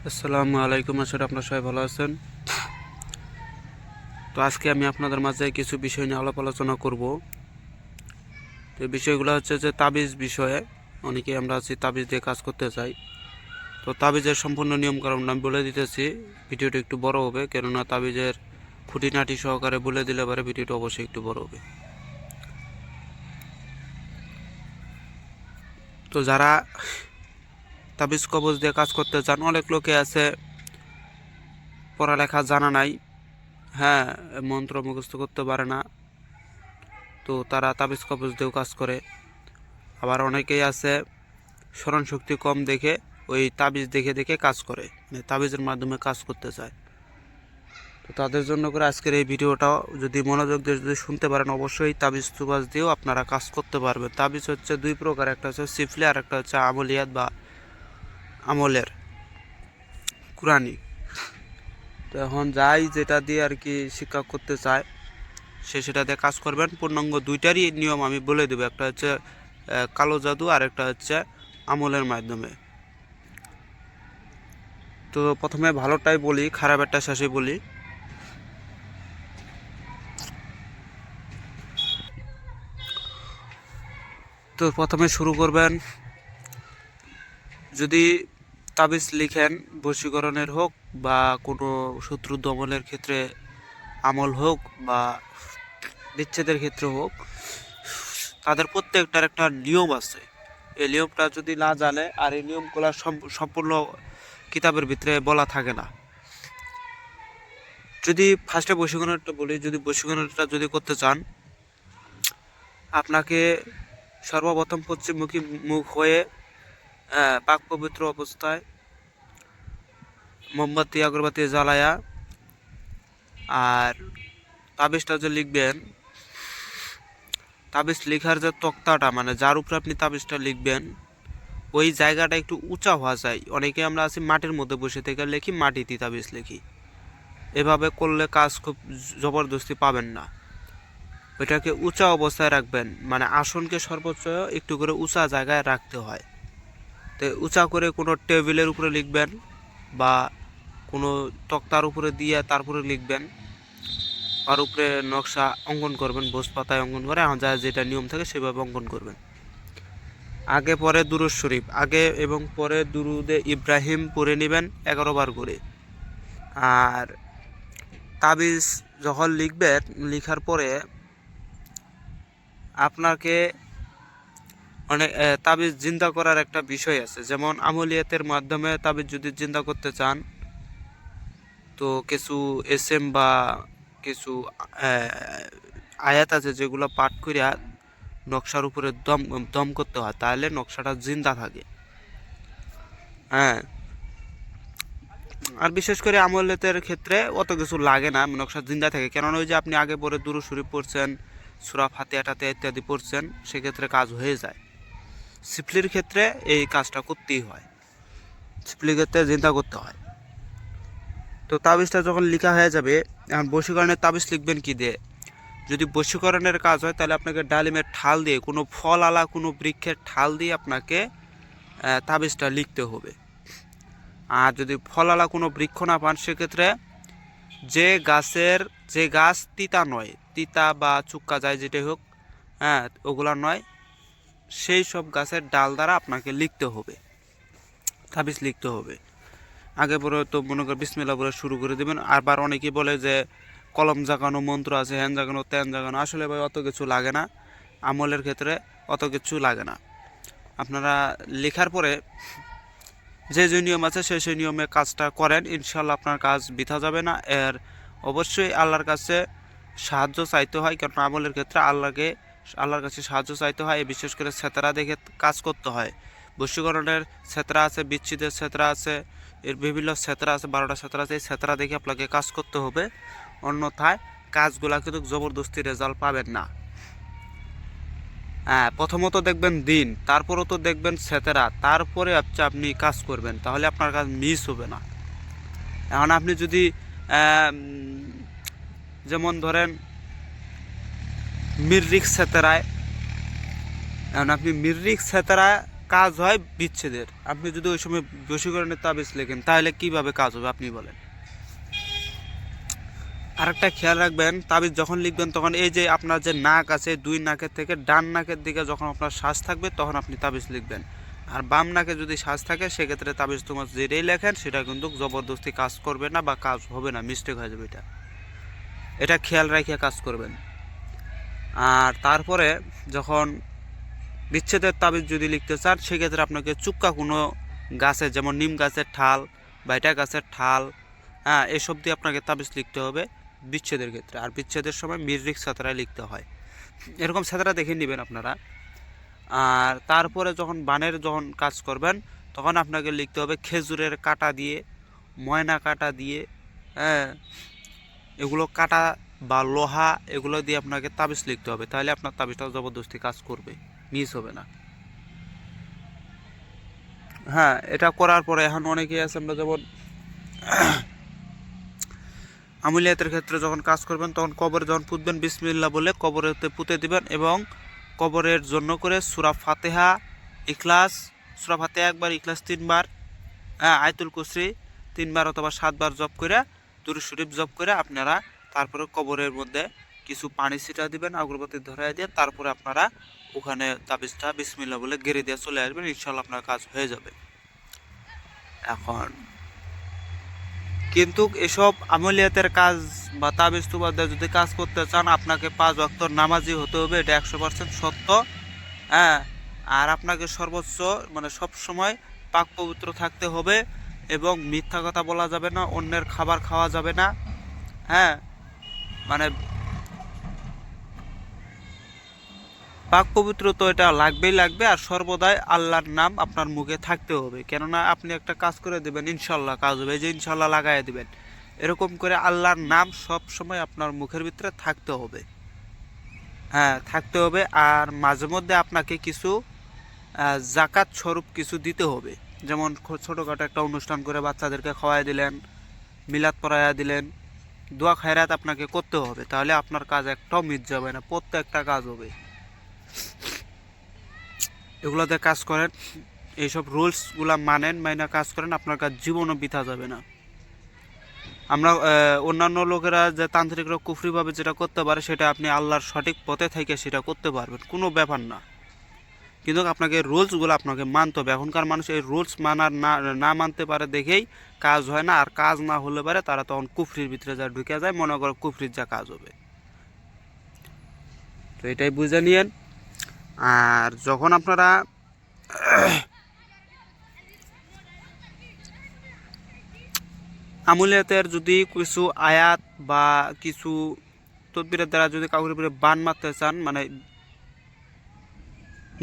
আসসালামু আলাইকুম, আসলে আপনারা সবাই ভালো আছেন। তো আজকে আমি আপনাদের মাঝে কিছু বিষয় নিয়ে আলাপ আলোচনা করব। তো এই বিষয়গুলো হচ্ছে যে তাবিজ বিষয়ে। অনেকেই আমরা আছি তাবিজ দিয়ে কাজ করতে চাই। তো তাবিজের সম্পূর্ণ নিয়মকানুন আমি বলে দিতেছি। ভিডিওটা একটু বড় হবে, কেননা তাবিজের খুঁটিনাটি সহকারে বলে দিলে পরে ভিডিওটা অবশ্যই একটু বড় হবে। তো যারা তাবিজ কবজ দিয়ে কাজ করতে চান, অনেক লোকে আছে পড়ালেখা জানা নাই, হ্যাঁ, মন্ত্র মুখস্থ করতে পারে না, তো তারা তাবিজ কবজ দিয়েও কাজ করে। আবার অনেকেই আছে স্মরণ শক্তি কম দেখে ওই তাবিজ দেখে দেখে কাজ করে, মানে তাবিজের মাধ্যমে কাজ করতে চায়। তো তাদের জন্য করে আজকের এই ভিডিওটা যদি মনোযোগ দিয়ে যদি শুনতে পারেন, অবশ্যই তাবিজ তুবাজ দিয়েও আপনারা কাজ করতে পারবেন। তাবিজ হচ্ছে দুই প্রকার, একটা হচ্ছে সিফলি আর একটা হচ্ছে আমলিয়াত বা আমলের কুরানি। তো এখন যাই যেটা দিয়ে আর কি শিক্ষা করতে চায় সে সেটা দিয়ে কাজ করবেন। পূর্ণাঙ্গ দুইটারই নিয়ম আমি বলে দেবো, একটা হচ্ছে কালো জাদু আর একটা হচ্ছে আমলের মাধ্যমে। তো প্রথমে ভালোটাই বলি, খারাপেরটা শেষে বলি। তো প্রথমে শুরু করবেন, যদি তাবিজ লিখেন বশীকরণের হোক বা কোনো শত্রু দমনের ক্ষেত্রে আমল হোক বা বিচ্ছেদের ক্ষেত্রে হোক, তাদের প্রত্যেকটার একটা নিয়ম আছে। এই নিয়মটা যদি না জানে, আর এই নিয়মগুলো সম্পূর্ণ কিতাবের ভিতরে বলা থাকে না। যদি ফার্স্টে বশীকরণটা বলি, যদি বশীকরণটা যদি করতে চান, আপনাকে সর্বপ্রথম পশ্চিমমুখী মুখ হয়ে পাক পবিত্র অবস্থায় মোমবাতি আগরবাতি জ্বালায়া, আর তাবিজটা যে লিখবেন, তাবিজ লেখার যে তক্তাটা মানে যার উপরে আপনি তাবিজটা লিখবেন, ওই জায়গাটা একটু উঁচা হওয়া যায়। অনেকে আমরা আছি মাটির মধ্যে বসে থেকে লিখি, মাটিতে তাবিজ লিখি। এভাবে করলে কাজ খুব জবরদস্তি পাবেন না। ওইটাকে উঁচা অবস্থায় রাখবেন, মানে আসনকে সর্বোচ্চ একটু করে উঁচা জায়গায় রাখতে হয়। তো উঁচা করে কোনো টেবিলের উপরে লিখবেন বা কোনো তক্তার উপরে দিয়ে তারপরে লিখবেন। আর উপরে নকশা অঙ্কন করবেন, ভোজ পাতায় অঙ্কন করে যা যেটা নিয়ম থাকে সেভাবে অঙ্কন করবেন। আগে পরে দুরূদ শরীফ, আগে এবং পরে দুরুদে ইব্রাহিম পড়ে নেবেন 11 বার করে। আর তাবিজ যখন লিখবেন, লিখার পরে আপনাকে অনেক তাবিজ জিন্দা করার একটা বিষয় আছে। যেমন আমলিয়াতের মাধ্যমে তাবিজ যদি জিন্দা করতে চান, তো কিছু এসএম বা কিছু আয়াত আছে যেগুলো পাঠ করিয়া নকশার উপরে দম দম করতে হয়, তাহলে নকশাটা জিন্দা থাকে। হ্যাঁ, আর বিশেষ করে আমলেতের ক্ষেত্রে অত কিছু লাগে না, নকশা জিন্দা থাকে। কেননা ওই যে আপনি আগে পরে দুরূদ শরীফ পড়ছেন, সূরা ফাতিহা টাতিহা ইত্যাদি পড়ছেন, সেক্ষেত্রে কাজ হয়ে যায়। সিফলির ক্ষেত্রে এই কাজটা করতেই হয়, সিফলির ক্ষেত্রে জিন্দা করতে হয়। তো তাবিজটা যখন লেখা হয়ে যাবে, এখন বশীকরণের তাবিজ লিখবেন কি দিয়ে? যদি বশীকরণের কাজ হয় তাহলে আপনাকে ডালিমের ঠাল দিয়ে, কোনো ফল আলা কোনো বৃক্ষের ঠাল দিয়ে আপনাকে তাবিজটা লিখতে হবে। আর যদি ফল আলা কোনো বৃক্ষ না পান, সেক্ষেত্রে যে গাছ তিতা নয়, তিতা বা চুক্কা যায় যেটাই হোক, হ্যাঁ, ওগুলা নয়, সেই সব গাছের ডাল দ্বারা আপনাকে লিখতে হবে, তাবিজ লিখতে হবে। আগে পরে তো মনে করেন বিসমিল্লাহ বলে শুরু করে দেবেন। আবার অনেকেই বলে যে কলম জাগানো মন্ত্র আছে, হ্যান জাগানো ত্যান জাগানো। আসলে ভাই অত কিছু লাগে না, আমলের ক্ষেত্রে অত কিছু লাগে না। আপনারা লেখার পরে যে যে নিয়ম আছে সেই নিয়মে কাজটা করেন, ইনশাল্লাহ আপনার কাজ বৃথা যাবে না। এর অবশ্যই আল্লাহর কাছে সাহায্য চাইতে হয়, কারণ আমলের ক্ষেত্রে আল্লাহর কাছে সাহায্য চাইতে হয়। বিশেষ করে ছেতরা দেখে কাজ করতে হয়। বশীকরণের ছেতরা আছে, বিচ্ছেদের ছেতরা আছে, এর বিভিন্ন ছেতরা আছে, 12টা ছেতরা আছে। এই ছেতরা দেখে আপনাকে কাজ করতে হবে, অন্যথায় কাজগুলা কিন্তু জবরদস্তি রেজাল্ট পাবেন না। হ্যাঁ, প্রথমত দেখবেন দিন, তারপরও তো দেখবেন ছেতেরা, তারপরে আপনি কাজ করবেন, তাহলে আপনার কাজ মিস হবে না। এখন আপনি যদি যেমন ধরেন মিররিক ছেতেরায়, এখন আপনি মিররিক ছেতেরা কাজ হয় বিচ্ছেদের। আপনি যদি ওই সময় বশীকরণের তাবিজ লেখেন তাহলে কিভাবে কাজ হবে আপনি বলেন। আরেকটা খেয়াল রাখবেন, তাবিজ যখন লিখবেন তখন এই যে আপনার যে নাক আছে, দুই নাকের থেকে ডান নাকের দিকে যখন আপনার শ্বাস থাকবে তখন আপনি তাবিজ লিখবেন। আর বাম নাকে যদি শ্বাস থাকে সেক্ষেত্রে তাবিজ তোমার যেটাই লেখেন সেটা কিন্তু জবরদস্তি কাজ করবে না বা কাজ হবে না, মিস্টেক হয়ে যাবে। এটা খেয়াল রেখে কাজ করবেন। আর তারপরে যখন বিচ্ছেদের তাবিজ যদি লিখতে চান সেক্ষেত্রে আপনাকে চুক্কা কোনো গাছের, যেমন নিম গাছের ঠাল, বাইটা গাছের ঠাল, হ্যাঁ, এসব দিয়ে আপনাকে তাবিজ লিখতে হবে বিচ্ছেদের ক্ষেত্রে। আর বিচ্ছেদের সময় মিররিক ছাতরায় লিখতে হয়, এরকম ছাতরা দেখে নেবেন আপনারা। আর তারপরে যখন বানের যখন কাজ করবেন তখন আপনাকে লিখতে হবে খেজুরের কাঁটা দিয়ে, ময়না কাঁটা দিয়ে, হ্যাঁ, এগুলো কাঁটা বা লোহা এগুলো দিয়ে আপনাকে তাবিজ লিখতে হবে, তাহলে আপনার তাবিজটা জবরদস্তি কাজ করবে, মিস হবে না। হ্যাঁ, এটা করার পরে এখন অনেকেই আছে, আমরা যেমন আমলিয়াতের ক্ষেত্রে যখন কাজ করবেন তখন কবরে যখন পুঁতবেন বিসমিল্লাহ বলে কবরেতে পুঁতে দিবেন এবং কবরের জন্য করে সূরা ফাতিহা, ইখলাস, সূরা ফাতিহা একবার, ইখলাস 3 বার, হ্যাঁ, আয়াতুল কুরসি 3 বার অথবা 7 বার জপ করে, দুরূদ শরীফ জপ করে আপনারা তারপরে কবরের মধ্যে কিছু পানি ছিটা দিবেন, আগরবাতি ধরায় দিয়ে তারপরে আপনারা ওখানে তাবিজটা বিসমিল্লাহ বলে গেড়ে দিয়ে চলে আসবেন, ইনশাআল্লাহ আপনার কাজ হয়ে যাবে। এখন কিন্তু এসব আমলিয়াতের কাজ বা তাবিজ তুবাদে যদি কাজ করতে চান আপনাকে 5 ওয়াক্ত নামাজি হতে হবে, এটা 100% সত্য। হ্যাঁ, আর আপনাকে সর্বোচ্চ মানে সব সময় পাক পবিত্র থাকতে হবে এবং মিথ্যা কথা বলা যাবে না, অন্যের খাবার খাওয়া যাবে না। হ্যাঁ, মানে পাক পবিত্র তো এটা লাগবেই লাগবে, আর সর্বদাই আল্লাহর নাম আপনার মুখে থাকতে হবে, কেননা আপনি একটা কাজ করে দেবেন ইনশাল্লাহ কাজ হবে, এই যে ইনশাল্লাহ লাগাই দিবেন, এরকম করে আল্লাহর নাম সব সময় আপনার মুখের ভিতরে থাকতে হবে। হ্যাঁ, থাকতে হবে। আর মাঝে মধ্যে আপনাকে কিছু জাকাত স্বরূপ কিছু দিতে হবে, যেমন ছোটোখাটো একটা অনুষ্ঠান করে বাচ্চাদেরকে খাওয়াই দিলেন, মিলাদ পড়াইয়া দিলেন, দোয়া খায়রাত আপনাকে করতে হবে, তাহলে আপনার কাজ একটাও মিস যাবে না, প্রত্যেকটা কাজ হবে। এগুলোতে কাজ করেন, এইসব রুলসগুলো মানেন, মাইনা কাজ করেন, আপনার কাজ জীবনও বৃথা যাবে না। আমরা অন্যান্য লোকেরা যে তান্ত্রিকরা কুফরিভাবে যেটা করতে পারে সেটা আপনি আল্লাহর সঠিক পথে থেকে সেটা করতে পারবেন, কোনো ব্যাপার না। কিন্তু আপনাকে রুলসগুলো আপনাকে মানতে হবে। এখনকার মানুষ এই রুলস মানার না মানতে পারে দেখেই কাজ হয় না, আর কাজ না হলে পারে তারা তখন কুফরির ভিতরে যা ঢুকে যায়, মনে করে কুফরির যা কাজ হবে। তো এটাই বুঝে নিয়েন। আর যখন আপনারা আমলিয়াতের যদি কিছু আয়াত বা কিছু তদবিরের দ্বারা যদি কাউকে উপরে বান মারতে চান, মানে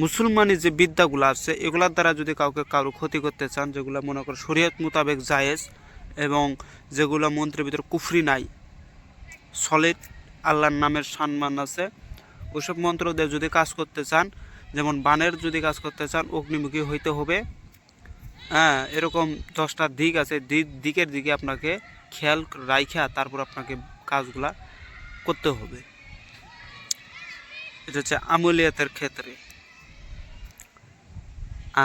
মুসলমানি যে বিদ্যাগুলো আছে এগুলোর দ্বারা যদি কারো ক্ষতি করতে চান, যেগুলো মনে করো শরীয়ত মোতাবেক জায়েজ এবং যেগুলো মন্ত্রের ভিতরে কুফরি নাই, সলিড আল্লাহর নামের সম্মান আছে, ওইসব মন্ত্র দিয়ে যদি কাজ করতে চান, যেমন বানের যদি কাজ করতে চান অগ্নিমুখী হইতে হবে। হ্যাঁ, এরকম 10টা দিক আছে, দিকের দিকে আপনাকে খেয়াল রাইখা তারপর আপনাকে কাজগুলা করতে হবে। এটা হচ্ছে আমলিয়াতের ক্ষেত্রে।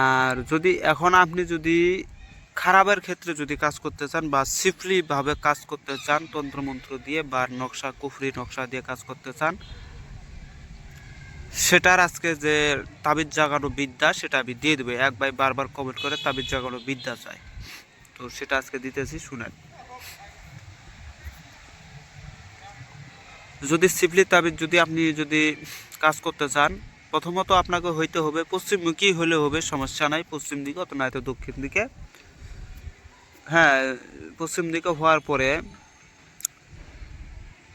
আর যদি এখন আপনি যদি খারাপের ক্ষেত্রে যদি কাজ করতে চান বা সিফলিভাবে কাজ করতে চান, তন্ত্রমন্ত্র দিয়ে বা নকশা কুফরি নকশা দিয়ে কাজ করতে চান, সেটার আজকে যে তাবিজ জাগানো বিদ্যা সেটা আমি দিয়ে দেবো। এক ভাই বারবার কমেন্ট করে তাবিজ জাগানো বিদ্যা চাই, তো সেটা আজকে দিতেছি, শুনেন। যদি সিফলি তাবিজ যদি আপনি যদি কাজ করতে চান, প্রথমত আপনাকে হইতে হবে পশ্চিমমুখী হলে হবে, সমস্যা নাই, পশ্চিম দিকে অত নয়তো দক্ষিণ দিকে। হ্যাঁ, পশ্চিম দিকে হওয়ার পরে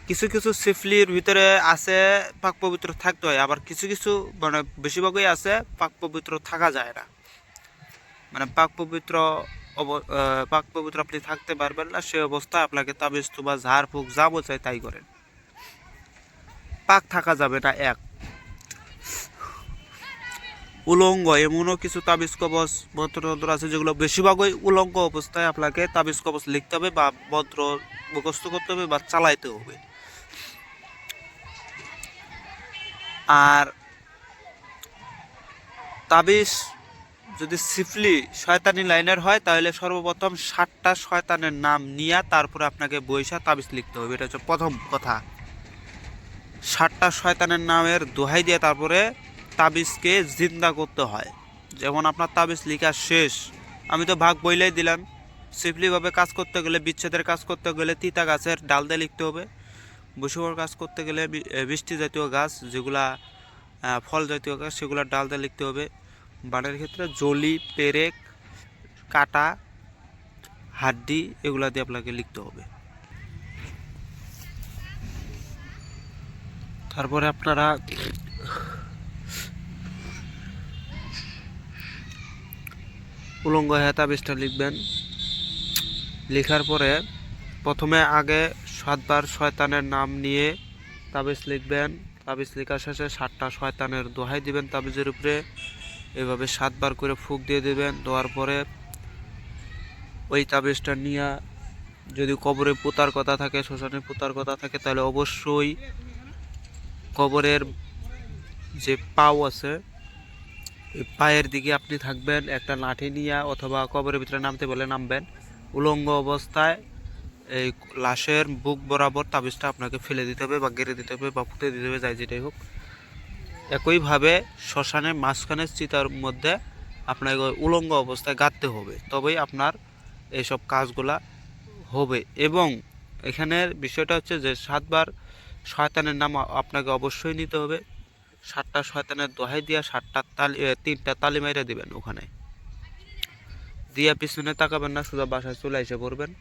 কিছু কিছু সিফলির ভিতরে আছে পাক পবিত্র থাকতে হয়, আবার কিছু কিছু মানে বেশিরভাগই আছে পাক পবিত্র থাকা যায় না, মানে পাক পবিত্র আপনি থাকতে পারবেন না, সে অবস্থায় আপনাকে তাবিজ বা ঝাড় ফুঁক যা বোঝায় তাই করেন, পাক থাকা যাবে না। এক উলঙ্গ এমনও কিছু তাবিজ কবচ মন্ত্র আছে যেগুলো বেশিরভাগই উলঙ্গ অবস্থায় আপনাকে তাবিজ কবচ লিখতে হবে বা মন্ত্র মুখস্থ করতে হবে বা চালাইতে হবে। আর তাবিজ যদি সিফলি শয়তানি লাইনের হয় তাহলে সর্বপ্রথম 7টা শয়তানের নাম নিয়ে তারপরে আপনাকে বইসা তাবিজ লিখতে হবে। এটা হচ্ছে প্রথম কথা। 7টা শয়তানের নামের দোহাই দিয়ে তারপরে তাবিজকে জিন্দা করতে হয়। যেমন আপনার তাবিজ লিখা শেষ, আমি তো ভাগ বইলেই দিলাম। সিফলিভাবে কাজ করতে গেলে, বিচ্ছেদের কাজ করতে গেলে তিতা গাছের ডাল দিয়ে লিখতে হবে। বসুবার কাজ করতে গেলে বৃষ্টি জাতীয় গাছ, যেগুলা ফল জাতীয় গাছ, সেগুলোর ডাল দিয়ে লিখতে হবে। বানের ক্ষেত্রে জলি, পেরেক, কাটা, হাড্ডি, এগুলা দিয়ে আপনাকে লিখতে হবে। তারপরে আপনারা উলঙ্গ হয়ে তাবিজটা লিখবেন। লেখার পরে প্রথমে আগে 7বার শয়তানের নাম নিয়ে তাবিজ লিখবেন। তাবিজ লেখা শেষে 7টা শয়তানের দোহাই দিবেন তাবিজের উপরে। এভাবে 7বার করে ফুঁক দিয়ে দেবেন। দেওয়ার পরে ওই তাবিজটা নিয়ে যদি কবরে পোতার কথা থাকে, শ্মশানে পোতার কথা থাকে, তাহলে অবশ্যই কবরের যে পাও আছে, এই পায়ের দিকে আপনি থাকবেন, একটা লাঠি নিয়ে, অথবা কবরের ভিতরে নামতে বলে নামবেন। উলঙ্গ অবস্থায় এই লাশের বুক বরাবর তাবিজটা আপনাকে ফেলে দিতে হবে, বা গেড়ে দিতে হবে, বা পুঁতে দিতে হবে, যাই যেটাই হোক। একইভাবে শ্মশানের মাঝখানে চিতার মধ্যে আপনাকে উলঙ্গ অবস্থায় গাঁথতে হবে, তবেই আপনার এইসব কাজগুলা হবে। এবং এখানের বিষয়টা হচ্ছে যে 7বার শয়তানের নাম আপনাকে অবশ্যই নিতে হবে। 7টা শয়তানের দোহাই দিয়া 3টা তালি মাইরা দিবেন। ওখানে দিয়া পিছনে তাকাবেন না, সোজা বাসায় চলে এসে পড়বেন।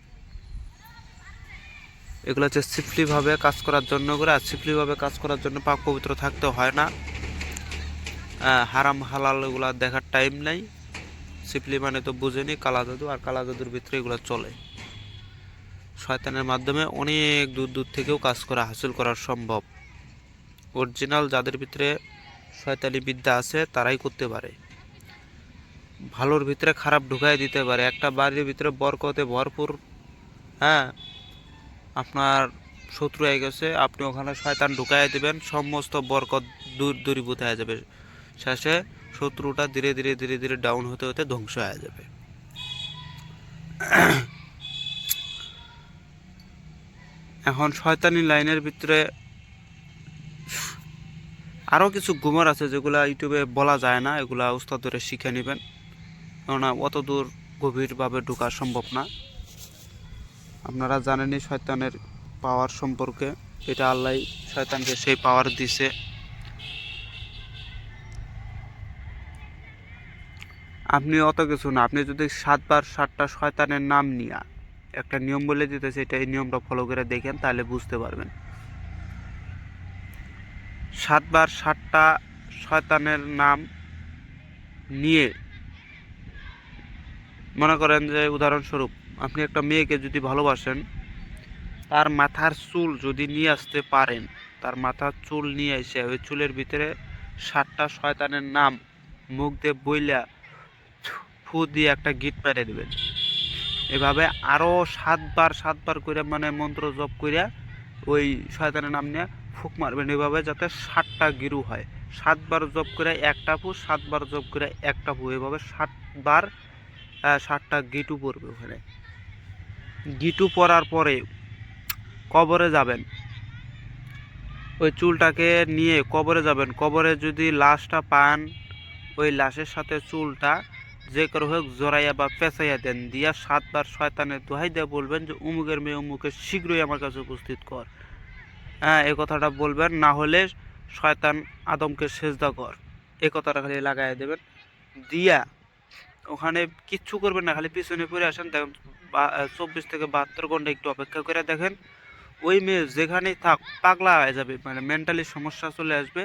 এগুলো হচ্ছে সিফলিভাবে কাজ করার জন্য করে। আর সিফলিভাবে কাজ করার জন্য পাক পবিত্র থাকতে হয় না, হারাম হালাল এগুলো দেখার টাইম নাই। সিফলি মানে তো বুঝেনি কালা জাদু, আর কালা জাদুর ভিতরে এগুলো চলে। শয়তানের মাধ্যমে অনেক দূর দূর থেকেও কাজ করা হাসিল করা সম্ভব। অরিজিনাল যাদের ভিতরে শয়তানি বিদ্যা আছে তারাই করতে পারে। ভালোর ভিতরে খারাপ ঢুকাই দিতে পারে। একটা বাড়ির ভিতরে বরকতে ভরপুর, আপনার শত্রু হয়ে গেছে, আপনি ওখানে শয়তান ঢুকাই দিবেন, সমস্ত বরকত দূরীভূত হয়ে যাবে। শেষে শত্রুটা ধীরে ধীরে ধীরে ধীরে ডাউন হতে হতে ধ্বংস হয়ে যাবে। এখন শয়তানি লাইনের ভিতরে আরও কিছু গুমর আছে যেগুলা ইউটিউবে বলা যায় না, এগুলা উস্তাদ ধরে শিখে নেবেন, কেননা অত দূর গভীরভাবে ঢোকা সম্ভব না। আপনারা জানেনই শয়তানের পাওয়ার সম্পর্কে, এটা আল্লাহ শয়তানকে সেই পাওয়ার দিছে। আপনি অত কিছু না, আপনি যদি 7বার 7টা শয়তানের নাম নিয়ে একটা নিয়ম বলে দিতেছে, এটা এই নিয়মটা ফলো করে দেখেন, তাহলে বুঝতে পারবেন। 7বার 7টা শয়তানের নাম নিয়ে, মনে করেন যে উদাহরণস্বরূপ আপনি একটা মেয়েকে যদি ভালোবাসেন, তার মাথার চুল যদি নিয়ে আসতে পারেন, তার মাথার চুল নিয়ে এসে ওই চুলের ভিতরে 7টা শয়তানের নাম মুখ দিয়ে বইলা ফু দিয়ে একটা গিট মেরে দেবেন। এভাবে আরও 7বার করে, মানে মন্ত্র জপ করিয়া ওই শয়তানের নাম নিয়ে ফুক মারবেন। এভাবে যাতে 7টা গিরু হয়। 7বার জপ করে একটা ফু, 7বার জপ করে একটা ফু, এভাবে 7বার 7টা গিটু পড়বে। ওখানে গিটু পড়ার পরে কবরে যাবেন, ওই চুলটাকে নিয়ে কবরে যাবেন। কবরে যদি লাশটা পান, ওই লাশের সাথে চুলটা যে করে হোক জড়াইয়া বা পেঁচাইয়া দেন, দিয়া 7বার শয়তানের দোহাই দিয়ে বলবেন যে উমুকের মেয়ে উমুকে শীঘ্রই আমার কাছে উপস্থিত কর। এই কথাটা বলবেন, না হলে শয়তান আদমকে সেজদা কর, এই কথাটা খালি লাগাই দেবেন। দিয়া ওখানে কিচ্ছু করবেন না, খালি পিছনে পড়ে আসেন। দেখেন 24 থেকে 72 ঘন্টা একটু অপেক্ষা করে দেখেন, ওই মেয়ে যেখানেই থাক পাগলা হয়ে যাবে, মানে মেন্টালি সমস্যা চলে আসবে,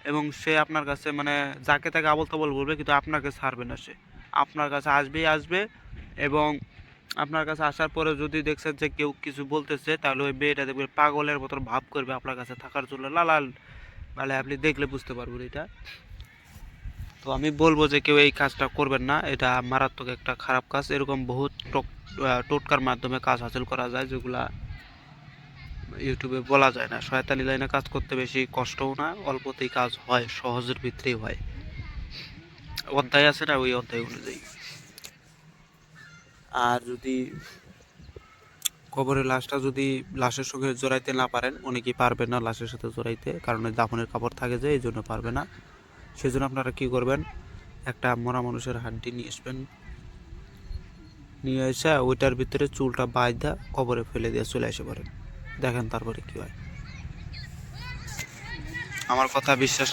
এবং সে আপনার কাছে, মানে যাকে তাকে আবল তাবল বলবে, কিন্তু আপনাকে ছাড়বে না। সে আপনার কাছে আসবে, এবং আপনার কাছে আসার পরে যদি দেখছেন যে কেউ কিছু বলতেছে, তাহলে ওই মেয়েটা দেখবে পাগলের মতো ভাব করবে আপনার কাছে থাকার জন্য, লালাল, মানে আপনি দেখলে বুঝতে পারবেন এটা। তো আমি বলবো যে কেউ এই কাজটা করবেন না, এটা মারাত্মক একটা খারাপ কাজ। এরকম বহুত টোটকার মাধ্যমে কাজ হাসিল করা যায়, যেগুলা ইউটিউবে বলা যায় না। শয়তানি লাইনে কাজ করতে বেশি কষ্টও না, অল্পতেই কাজ হয়, সহজের ভিতরেই হয়। অধ্যায় আছে না, ওই অধ্যায় অনুযায়ী। আর যদি কবরের লাশটা যদি লাশের সঙ্গে জড়াইতে না পারেন, অনেকেই পারবেন না লাশের সাথে জড়াইতে, কারণ দাফনের কাপড় থাকে যে, এই জন্য পারবে না। সেই জন্য আপনারা কী করবেন, একটা মরা মানুষের হাড্ডি নিয়ে আসবেন, নিয়ে এসে ওইটার ভিতরে চুলটা বাইধা কবরে ফেলে দিয়ে চলে আসে পারেন। দেখেন তারপরে কী হয়। আমার কথা বিশ্বাস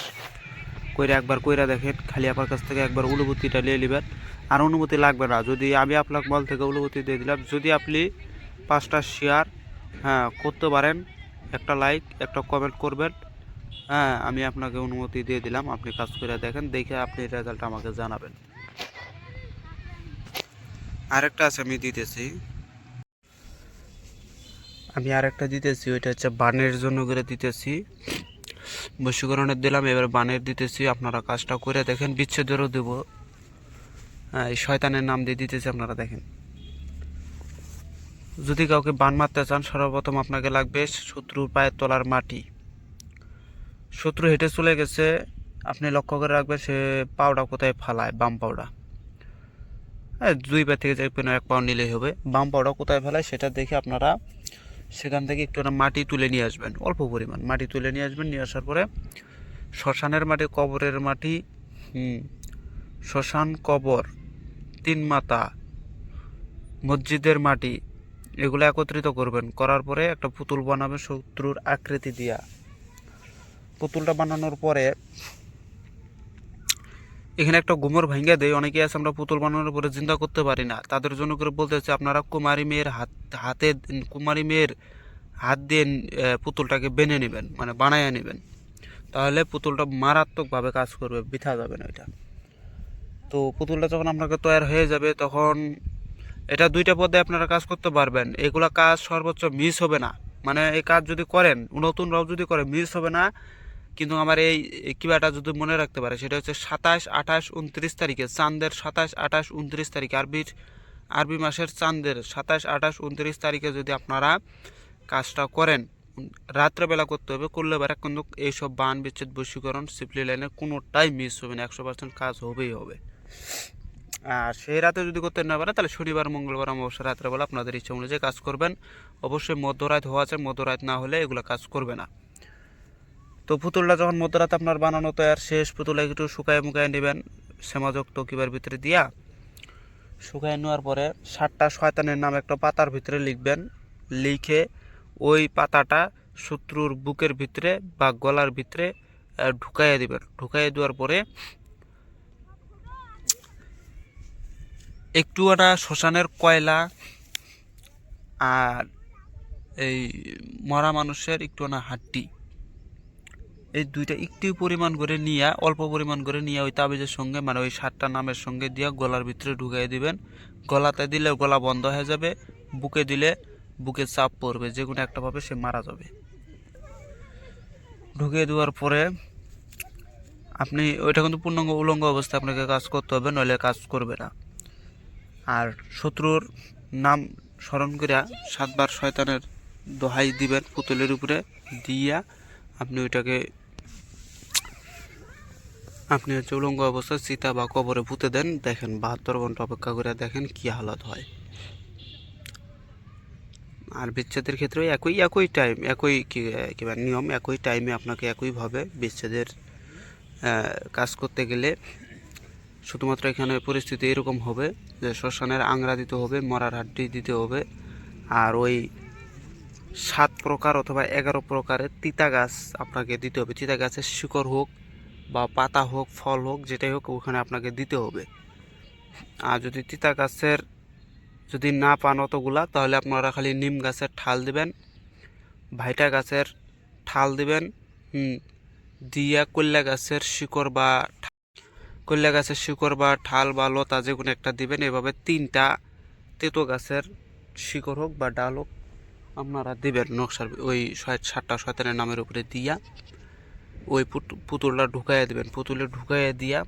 কইরা একবার কইরা দেখেন, খালি আপনার কাছ থেকে একবার অনুভূতিটা নিয়ে নেবেন। আর অনুমতি লাগবে না, যদি আমি আপনার মল থেকে অনুমতি দিয়ে দিলাম, যদি আপনি 5টা শেয়ার করতে পারেন, একটা লাইক একটা কমেন্ট করবেন, আমি আপনাকে অনুমতি দিয়ে দিলাম, আপনি কাজ করে দেখেন, দেখে আপনি রেজাল্ট আমাকে জানাবেন। আরেকটা আছে, আমি আরেকটা দিতেছি, ওইটা হচ্ছে বানের জন্য করে দিতেছি, বশীকরণের দিলাম, এবার বানের দিতেছি। আপনারা কাজটা করে দেখেন, বিচ্ছেদেরও দেব, এই শয়তানের নাম দিয়ে দিতেছি, আপনারা দেখেন। যদি কাউকে বান মারতে চান, সর্বপ্রথম আপনাকে লাগবে শত্রুর পায়ের তলার মাটি। শত্রু হেঁটে চলে গেছে, আপনি লক্ষ্য করে রাখবেন সে পাউডা কোথায় ফালায়, বাম পাউডা, 2 পা থেকে 1 পাউন্ড নিলেই হবে। বাম পাউডা কোথায় ফেলায় সেটা দেখে আপনারা সেখান থেকে একটু মাটি তুলে নিয়ে আসবেন, অল্প পরিমাণ মাটি তুলে নিয়ে আসবেন। নিয়ে আসার পরে শ্মশানের মাটি, কবরের মাটি, শ্মশান, কবর, 3 মাথা, মসজিদের মাটি, এগুলো একত্রিত করবেন। করার পরে একটা পুতুল বানাবেন শত্রুর আকৃতি দিয়া। পুতুলটা বানানোর পরে এখানে একটা গোমর ভাঙ্গা দেয়, অনেকে আছে আমরা পুতুল বানানোর পরে জিন্দা করতে পারি না, তাদের জন্য করে বলতেছে আপনারা কুমারী মেয়ের হাত দিয়ে পুতুলটাকে বেনে নেবেন, মানে বানাইয়া নেবেন, তাহলে পুতুলটা মারাত্মকভাবে কাজ করবে, বৃথা যাবে না এটা। তো পুতুলটা যখন আপনাকে তৈরি হয়ে যাবে, তখন এটা 2টা পদে আপনারা কাজ করতে পারবেন। এগুলা কাজ সর্বোচ্চ মিস হবে না, মানে এই কাজ যদি করেন, নতুনরাও যদি করে, মিস হবে না। কিন্তু আমার এই কিবাটা যদি মনে রাখতে পারে, সেটা হচ্ছে 27, 28, 29 তারিখে, চাঁদের 27, 28, 29 তারিখে, আরবি মাসের চাঁদের 27, 28, 29 তারিখে যদি আপনারা কাজটা করেন, রাত্রেবেলা করতে হবে, করলে পারে কিন্তু এইসব বান বিচ্ছেদ, বশীকরণ, সিপলি লাইনে কোনোটাই মিস হবে না, 100% কাজ হবেই হবে। আর সেই রাতে যদি করতে না পারে, তাহলে শনিবার, মঙ্গলবার, অমাবস্যা রাত্রেবেলা আপনাদের ইচ্ছা অনুযায়ী কাজ করবেন। অবশ্যই মধ্যরাত হওয়া আছে, মধ্যরাত না হলে এগুলো কাজ করবে না। তো পুতুলটা যখন মধ্যরাতে আপনার বানানো তৈরি শেষ, পুতুলটা একটু শুকায় মুকায় নেবেন, শ্যামাযুক্ত কিবার ভিতরে দিয়া শুকায় নেওয়ার পরে 7টা শয়তানের নাম একটা পাতার ভিতরে লিখবেন। লিখে ওই পাতাটা শত্রুর বুকের ভিতরে বা গলার ভিতরে ঢুকাইয়া দিবেন। ঢুকাইয়া দেওয়ার পরে একটু একটা শ্মশানের কয়লা আর এই মরা মানুষের একটু না হাড্ডি, এই 2টা একটু পরিমাণ করে নিয়ে, অল্প পরিমাণ করে নিয়ে ওই তাবিজের সঙ্গে, মানে ওই 7টা নামের সঙ্গে দিয়ে গলার ভিতরে ঢুকাই দিবেন। গলাতে দিলে গলা বন্ধ হয়ে যাবে, বুকে দিলে বুকে চাপ পড়বে, যে কোনো একটা ভাবে সে মারা যাবে। ঢুকিয়ে দেওয়ার পরে আপনি ওইটা কিন্তু পূর্ণাঙ্গ উলঙ্গ অবস্থায় আপনাকে কাজ করতে হবে, নইলে কাজ করবে না। আর শত্রুর নাম স্মরণ করিয়া 7 বার শয়তানের দোহাই দিবেন পুতুলের উপরে দিয়া, আপনি ওইটাকে হচ্ছে উলঙ্গ অবস্থায় চিতা বা কবরে পুঁতে দেন। দেখেন 72 ঘন্টা অপেক্ষা করে দেখেন কি হালত হয়। আর বিচ্ছেদের ক্ষেত্রে একই টাইম, একই কিংবা নিয়ম, একই টাইমে আপনাকে একইভাবে বিচ্ছেদের কাজ করতে গেলে, শুধুমাত্র এখানে পরিস্থিতি এরকম হবে যে শ্মশানের আংরা দিতে হবে, মরার হাড্ডি দিতে হবে, আর ওই 7 প্রকার অথবা 11 প্রকারের তিতা গাছ আপনাকে দিতে হবে। তিতা গাছের শিকড় হোক বা পাতা হোক, ফল হোক, যেটাই হোক, ওখানে আপনাকে দিতে হবে। আর যদি তিতা গাছের যদি না পান অতগুলা, তাহলে আপনারা খালি নিম গাছের ঠাল দিবেন, ভাইটা গাছের ঠাল দিবেন, দিয়া কল্যা গাছের শিকড় বা ঠাল বা লতা যে কোনো একটা দিবেন। এভাবে 3টা তেতো গাছের শিকড় হোক বা ডাল হোক আপনারা দিবেন নকশার ওই 7টা শয়তানের নামের উপরে দিয়া ওই পুতুলটা ঢুকাইয়া দিবেন। পুতুলে ঢুকাইয়া দিয়া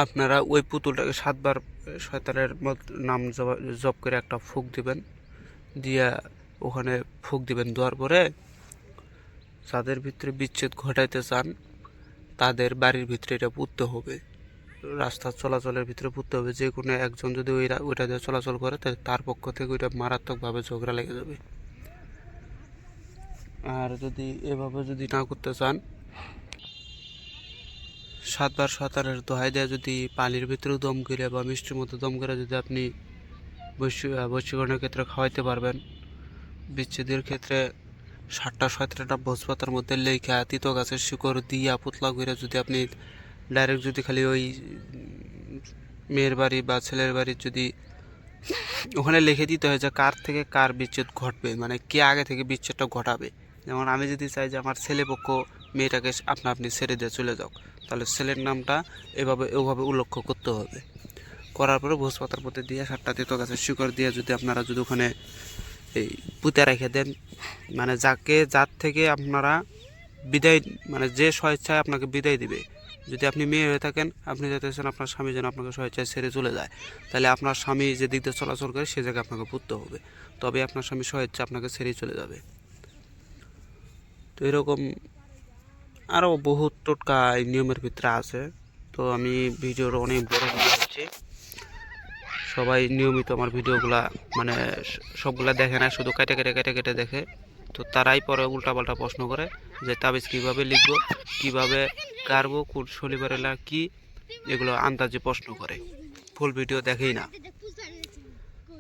আপনারা ওই পুতুলটাকে 7 বার শয়তানের নাম জপ করে একটা ফুঁক দিবেন, দিয়া ওখানে ফুঁক দিবেন। দেওয়ার পরে যাদের ভিতরে বিচ্ছেদ ঘটাইতে চান তাদের বাড়ির ভিতরে এটা পুঁততে হবে, রাস্তার চলাচলের ভিতরে পুঁততে হবে। যে কোনো একজন যদি ওইটা দিয়ে চলাচল করে তাহলে তার পক্ষ থেকে ওইটা মারাত্মকভাবে ঝগড়া লেগে যাবে। আর যদি এভাবে যদি না করতে চান, 7 বার 7-এর দোহাই দেওয়া যদি পানির ভিতরেও দম করে বা মিষ্টির মধ্যে দম করে যদি আপনি বশীকরণের ক্ষেত্রে খাওয়াইতে পারবেন, বিচ্ছেদের ক্ষেত্রে 7টা ভোজপাতার মধ্যে লেখা তিতো গাছের শিকড় দিয়া পুতলা করে যদি আপনি ডাইরেক্ট যদি খালি ওই মেয়ের বাড়ি বা ছেলের বাড়ির যদি ওখানে লিখে দিতে হয় যে কার থেকে কার বিচ্ছেদ ঘটবে, মানে কে আগে থেকে বিচ্ছেদটা ঘটাবে। যেমন আমি যদি চাই যে আমার ছেলে পক্ষ মেয়েটাকে আপনি ছেড়ে দিয়ে চলে যাও, তাহলে ছেলের নামটা ওভাবে উল্লেখ করতে হবে। করার পরে ভোজপাতার মধ্যে দিয়ে 7টা তিতো গাছের শিকড় দিয়ে যদি আপনারা যদি ওখানে এই পুঁতে রেখে দেন, মানে যার থেকে আপনারা বিদায়, মানে যে স্বেচ্ছায় আপনাকে বিদায় দিবে, যদি আপনি মেয়ে হয়ে থাকেন, আপনি চাইতেছেন আপনার স্বামী যেন আপনাকে স্বেচ্ছায় ছেড়ে চলে যায়, তাহলে আপনার স্বামী যে দিক দিয়ে চলাচল করে সে জায়গায় আপনাকে পুঁততে হবে, তবে আপনার স্বামী স্বেচ্ছা আপনাকে ছেড়েই চলে যাবে। তো এরকম আরও বহুত টোটকা এই নিয়মের ভিতরে আছে। তো আমি ভিডিওর অনেক বড় ভিডিও করছি, সবাই নিয়মিত আমার ভিডিওগুলা মানে সবগুলা দেখে না, শুধু কেটে কেটে কেটে কেটে দেখে। তো তারাই পরে উল্টাপাল্টা প্রশ্ন করে যে তাবিজ কীভাবে লিখবো, কীভাবে গাড়বো, কোন শনিবারে কি, এগুলো আন্দাজে প্রশ্ন করে, ফুল ভিডিও দেখেই না।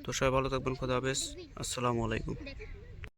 তো সবাই ভালো থাকবেন, খোদা হাফেজ, আসসালামু আলাইকুম।